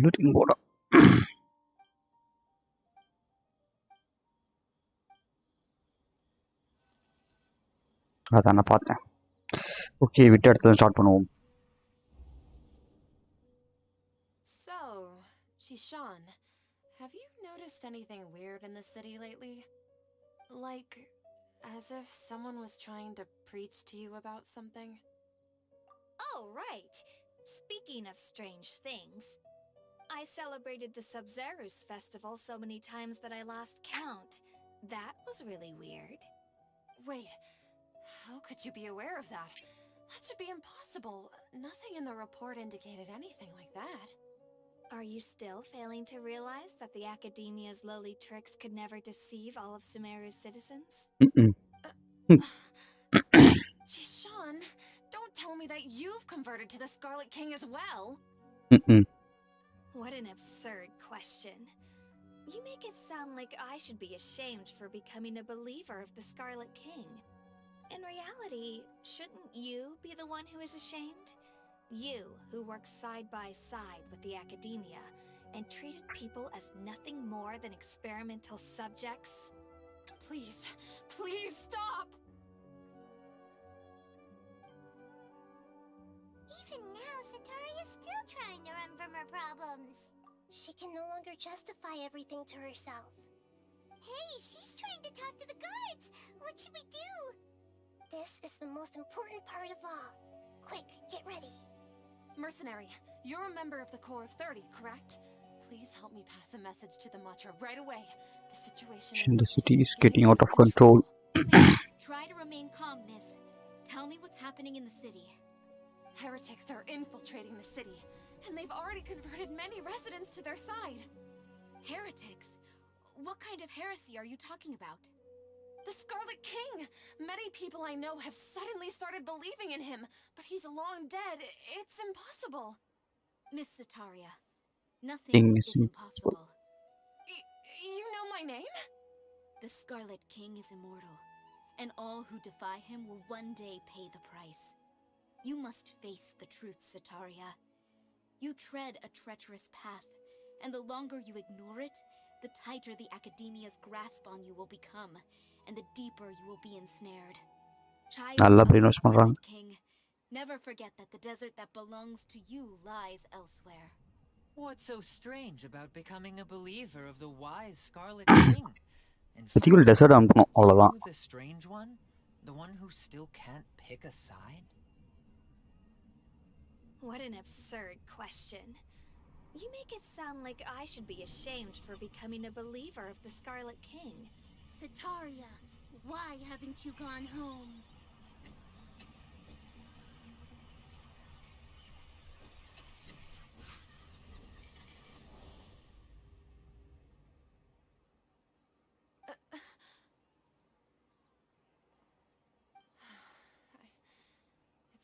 bulletin board. அதான் நான் பார்த்தேன். ஓகே, விட்டு அடுத்தது ஸ்டார்ட் பண்ணுவோம். So, Shishan, have you noticed anything weird in the city lately? Like, as if someone was trying to preach to you about something? Oh, right. Speaking of strange things, I celebrated the Sub-Zerus festival so many times that I lost count. That was really weird. Wait, how could you be aware of that? That should be impossible. Nothing in the report indicated anything like that. Are you still failing to realize that the Academia's lowly tricks could never deceive all of Sumeru's citizens? Shishan, don't tell me that you've converted to the Scarlet King as well. What an absurd question. You make it sound like I should be ashamed for becoming a believer of the Scarlet King. In reality, shouldn't you be the one who is ashamed? You, who works side by side with the Academia and treated people as nothing more than experimental subjects? Please, please stop! Even now, Sataria's still trying to run from her problems. She can no longer justify everything to herself. Hey, she's trying to talk to the guards! What should we do? This is the most important part of all. Quick, get ready. Mercenary, you're a member of the Corps of 30, correct? Please help me pass a message to the Matra right away. The situation in the city is getting out of control. Please, try to remain calm, miss. Tell me what's happening in the city. Heretics are infiltrating the city, and they've already converted many residents to their side. Heretics? What kind of heresy are you talking about? The Scarlet King! Many people I know have suddenly started believing in him, but he's long dead. It's impossible. Miss Sataria, nothing is impossible. impossible. You know my name? The Scarlet King is immortal, and all who defy him will one day pay the price. You must face the truth, Sataria. You tread a treacherous path, and the longer you ignore it, the tighter the Academia's grasp on you will become, and the deeper you will be ensnared. Child of the Scarlet King, never forget that the desert that belongs to you lies elsewhere. What's so strange about becoming a believer of the wise Scarlet King? In fact, you the strange one? The one who still can't pick a side? What an absurd question. You make it sound like I should be ashamed for becoming a believer of the Scarlet King. Sataria, why haven't you gone home?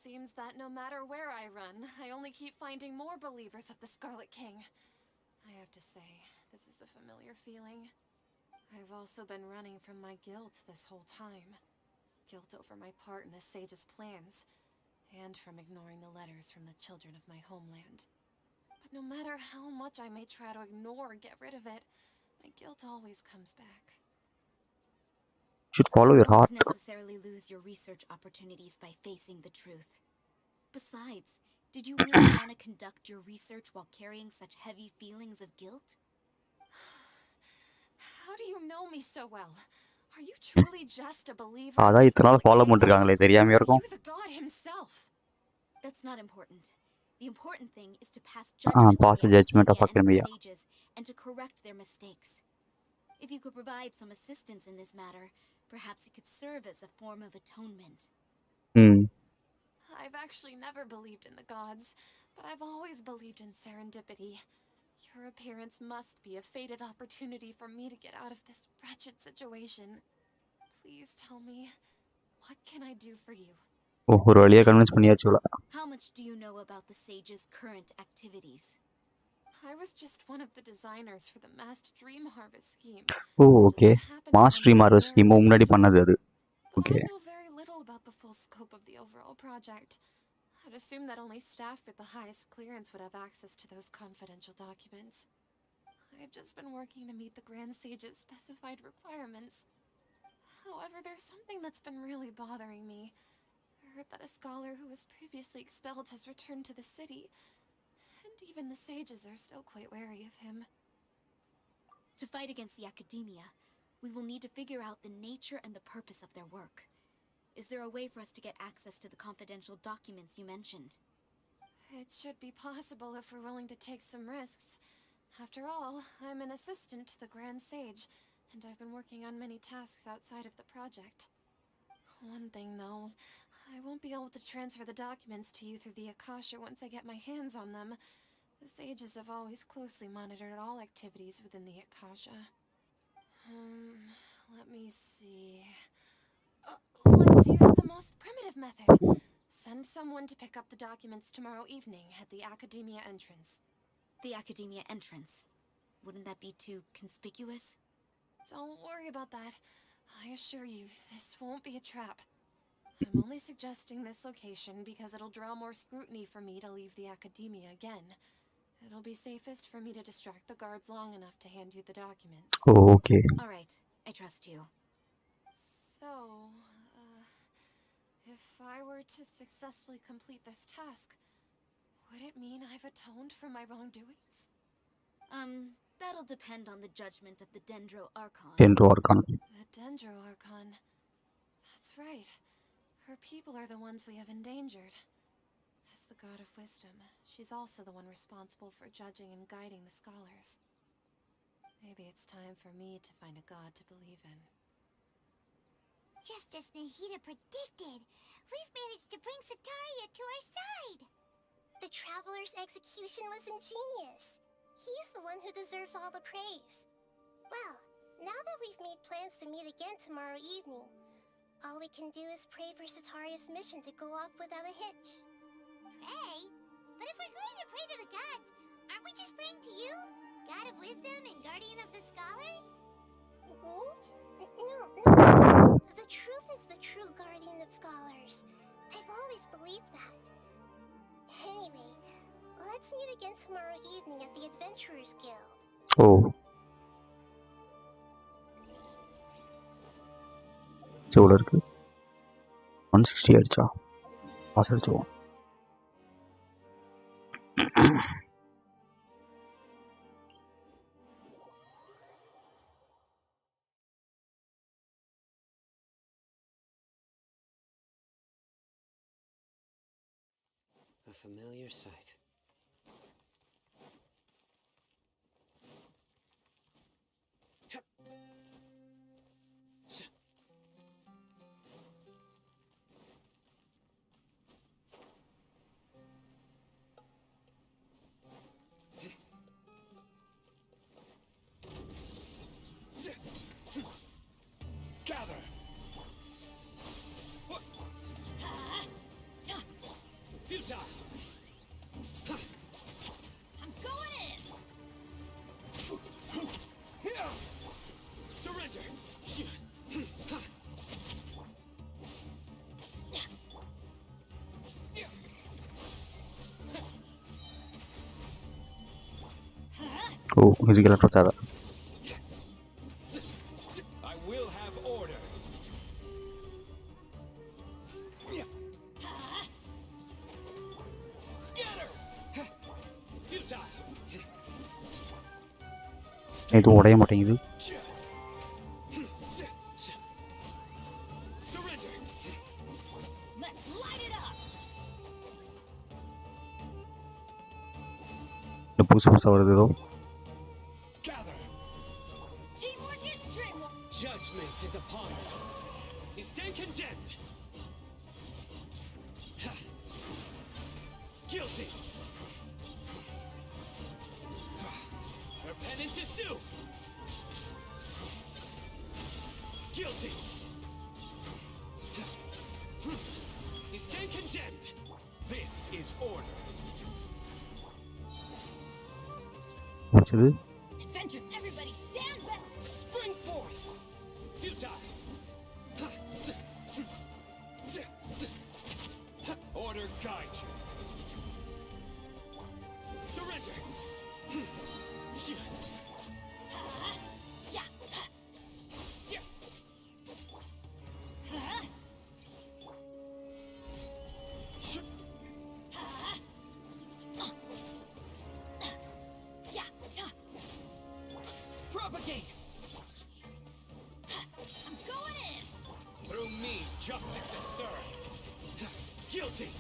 Seems that no matter where I run, I only keep finding more believers of the Scarlet King. I have to say, this is a familiar feeling. I've also been running from my guilt this whole time. Guilt over my part in the Sage's plans, and from ignoring the letters from the children of my homeland. But no matter how much I may try to ignore or get rid of it, my guilt always comes back. Should follow your heart. You won't necessarily lose your research opportunities by facing the truth. Besides, did you really want to conduct your research while carrying such heavy feelings of guilt? How do you know me so well? Are you truly just a believer? அதான் இத்தனால follow பண்ணிருக்காங்களே தெரியாம இருக்கும். You're the god himself. That's not important. The important thing is to pass judgment of Academia sages and to correct their mistakes. If you could provide some assistance in this matter, perhaps it could serve as a form of atonement. I've actually never believed in the gods, but I've always believed in serendipity. Your appearance must be a fated opportunity for me to get out of this wretched situation. Please tell me, what can I do for you? ஒரு வழியா convince பண்ணியாச்சுல. How much do you know about the Sage's current activities? I was just one of the designers for the Masked Dream Harvest scheme. Oh, okay. Masked Dream Harvest scheme முன்னாடி பண்ணது அது. Okay. I know very little about the full scope of the overall project. I'd assumed that only staff with the highest clearance would have access to those confidential documents. I've just been working to meet the Grand Sage's specified requirements. However, there's something that's been really bothering me. I heard that a scholar who was previously expelled has returned to the city, and even the sages are still quite wary of him. To fight against the academia, we will need to figure out the nature and the purpose of their work. Is there a way for us to get access to the confidential documents you mentioned? It should be possible if we're willing to take some risks. After all, I'm an assistant to the Grand Sage, and I've been working on many tasks outside of the project. One thing, though, I won't be able to transfer the documents to you through the Akasha once I get my hands on them. The sages have always closely monitored all activities within the Akasha. Let me see... let's use the most primitive method. Send someone to pick up the documents tomorrow evening at the Academia entrance. The Academia entrance. Wouldn't that be too conspicuous? Don't worry about that. I assure you, this won't be a trap. I'm only suggesting this location because it'll draw more scrutiny for me to leave the Academia again. It'll be safest for me to distract the guards long enough to hand you the documents. Oh, okay. Alright, I trust you. So, if I were to successfully complete this task, would it mean I've atoned for my wrongdoings? That'll depend on the judgment of the Dendro Archon. Dendro Archon. The Dendro Archon. That's right. Her people are the ones we have endangered. As the god of wisdom, she's also the one responsible for judging and guiding the scholars. Maybe it's time for me to find a god to believe in. Just as Nahida predicted, we've managed to bring Sataria to our side! The Traveler's execution was ingenious. He's the one who deserves all the praise. Well, now that we've made plans to meet again tomorrow evening, all we can do is pray for Sataria's mission to go off without a hitch. Pray? But if we're going to pray to the gods, aren't we just praying to you? God of wisdom and guardian of the scholars? No. The truth is the true guardian of scholars. I've always believed that. Anyway, let's meet again tomorrow evening at the Adventurers Guild. Oh. எவ்வளோ இருக்கு 160 ஆயிடுச்சா boss அடிச்சுவோம் A familiar sight. Gather! Futile! I'm going in! Surrender! ஓ இதுக்கு எல்லாம் தேவை I will have order. Scatter! Futile! இது உடைய மாட்டேங்குது Surrender! Let's light it up! இந்த புதுசு புதுசாக வருது ஏதோ Gather! Teamwork is dreamwork! Judgment is upon you. You stand condemned. Guilty. Her penance is due. Guilty. You stand condemned. This is order. முடிச்சது Adventure, everybody stand back! Spring forth. Futile. Order guide you. Propagate! I'm going in! Through me, justice is served. Guilty!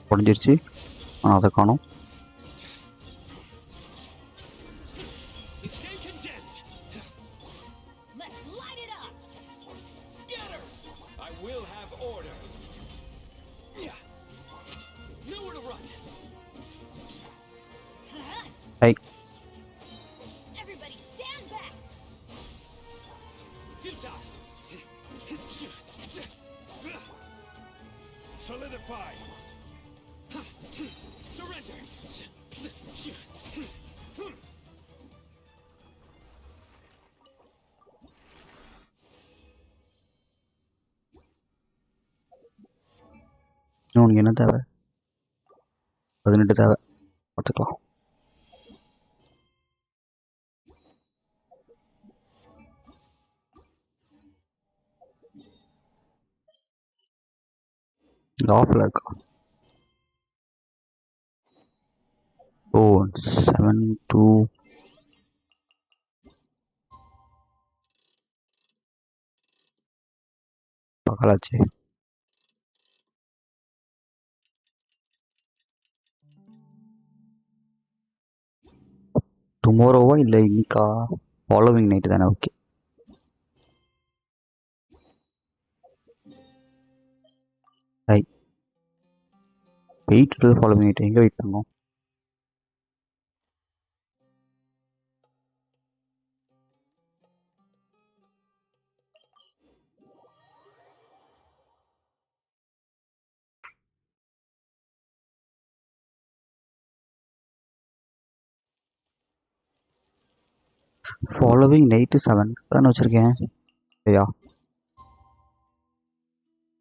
முடிஞ்சிருச்சு ஆனால் அதை காணும். You stand condemned! Let's light it up! Scatter! I will have order. Nowhere to run. Hey. Everybody stand back! Futile. Solidify. Surrender. உனக்கு என்ன தேவை? 18 தேவை, பார்த்துக்கலாம். இந்த ஆஃபில் இருக்கா? ஓ 7-2 பகலாச்சு. டுமாரோவா இல்லை இன்னைக்கா? ஃபாலோவிங் நைட்டு தானே? Okay. Hi wait following night எங்கே வெயிட் பண்ணோம்? ஃபாலோவிங் நைட்டு 7 தானே வச்சுருக்கேன். சரியா?